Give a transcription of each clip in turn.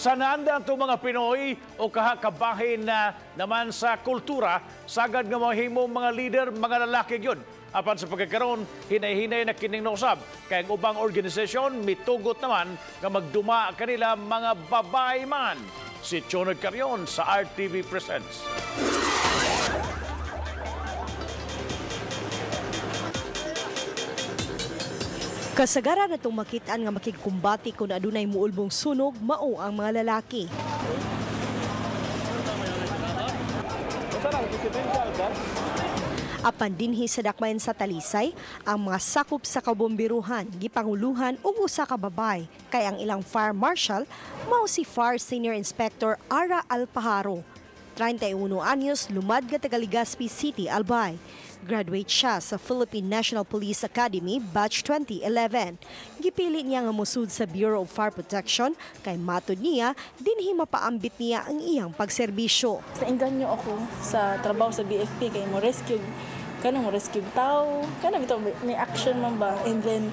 sananda ang mga Pinoy o kahakabahin na naman sa kultura, sagad nga mahimong mga leader, mga lalaki yun. Apan sa pagkakaroon, hinay-hinay na kining nausab. Kaya ang ubang organisasyon, mitugot naman nga magduma kanila mga babae man. Si Karon sa RTV Presents. Kasagaran na itong makitaan nga makikumbati kung adunay muulbong sunog, mao ang mga lalaki. Apan dinhi sa dakmayan sa Talisay, ang mga sakop sa kabombiruhan, gipanguluhan ug usa ka babay, kay ang ilang fire marshal mao si Fire Senior Inspector Ara Alpaharo. 31 anyos, lumad nga taga Legazpi City, Albay. Graduate siya sa Philippine National Police Academy batch 2011. Gipili niya nga musud sa Bureau of Fire Protection kay matod niya dinhi mapaambit niya ang iyang pagserbisyo. Nainganyo ako sa trabaho sa BFP kay mo rescue tao, kanang bitaw may action man ba, and then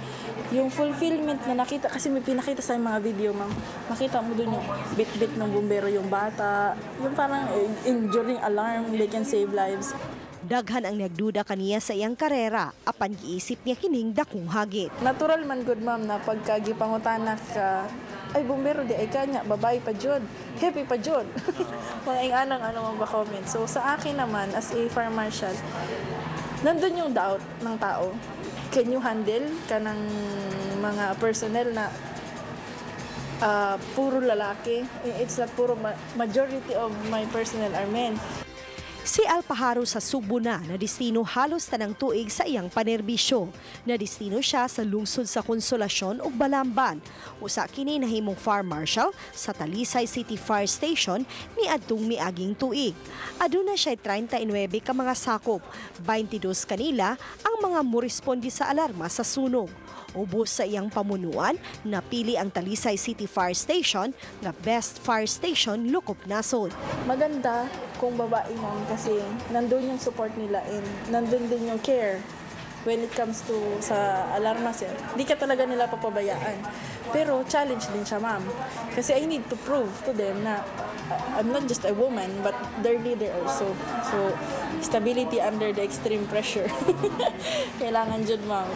yung fulfillment na nakita, kasi may pinakita sa mga video, ma'am, makita mo dun yung bit-bit ng bumbero yung bata, yung parang during alarm they can save lives. Daghan ang nagduda kaniya sa iyang karera, apan giisip niya kining dakong hagit. Natural man good, ma'am, na pagkagipangutanak ka, ay bumbero di ay kanya, babae pa jud, happy pa jud. Mga inganang ano ba comment. So sa akin naman as a fire marshal, nandun yung doubt ng tao. Can you handle ka ng mga personnel na puro lalaki? It's not puro, majority of my personnel are men. Si Alpaharo sa Subo na destino halos tanang tuig sa iyang panerbisyo. Nadestino siya sa lungsod sa Konsolasyon ug Balamban. Usa kini nahimong fire marshal sa Talisay City Fire Station niadtong miaging tuig. Aduna siya 39 ka mga sakop, 22 kanila ang mga moresponde sa alarma sa sunog. Ubos sa iyang pamunuan, napili ang Talisay City Fire Station na Best Fire Station Lukop Nasod. Maganda kung babae ma'am kasi nandun yung support nila and nandun din yung care when it comes to sa alarma sir. Di ka talaga nila papabayaan. Pero challenge din siya ma'am. Kasi I need to prove to them na I'm not just a woman but their leader also. So stability under the extreme pressure. Kailangan jud ma'am.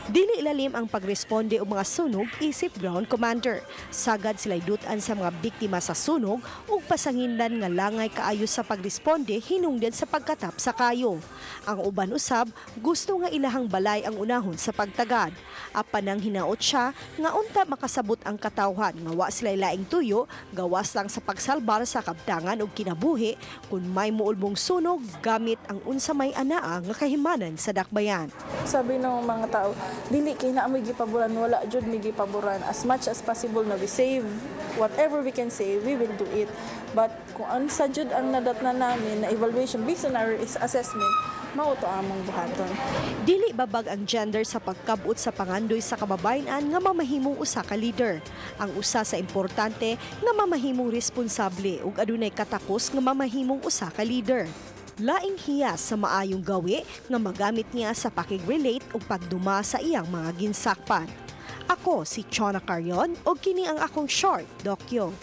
Dili ilalim ang pagresponde o mga sunog isip ground commander. Sagad sila'y dutan sa mga biktima sa sunog ug pasangindan nga langay kaayo sa pagresponde hinungdan sa pagkatap sa kayo. Ang uban usab gusto nga ilahang balay ang unahon sa pagtagad. Apan nang hinaot siya nga unta makasabot ang katawhan nga wa sila'y laing tuyo, gawas lang sa pagsalbar sa kabdangan ug kinabuhi kung may muulbong sunog gamit ang unsa may anaa nga kahimanan sa dakbayan. Sabi ng mga tao, dili kay na may gipaboran, wala jud may gipaboran. As much as possible na we save whatever we can save, we will do it. But kung ansa jud ang nadatna namin na evaluation based on our assessment, mao to among buhaton. Dili babag ang gender sa pagkabut sa pangandoy sa kababayenan nga mamahimong usa ka leader. Ang usa sa importante nga mamahimong responsable ug adunay katakos nga mamahimong usa ka leader. Laing hiya sa maayong gawi nga magamit niya sa pakig-relate o pagduma sa iyang mga ginsakpan. Ako si Karon o kini ang akong short dokyo.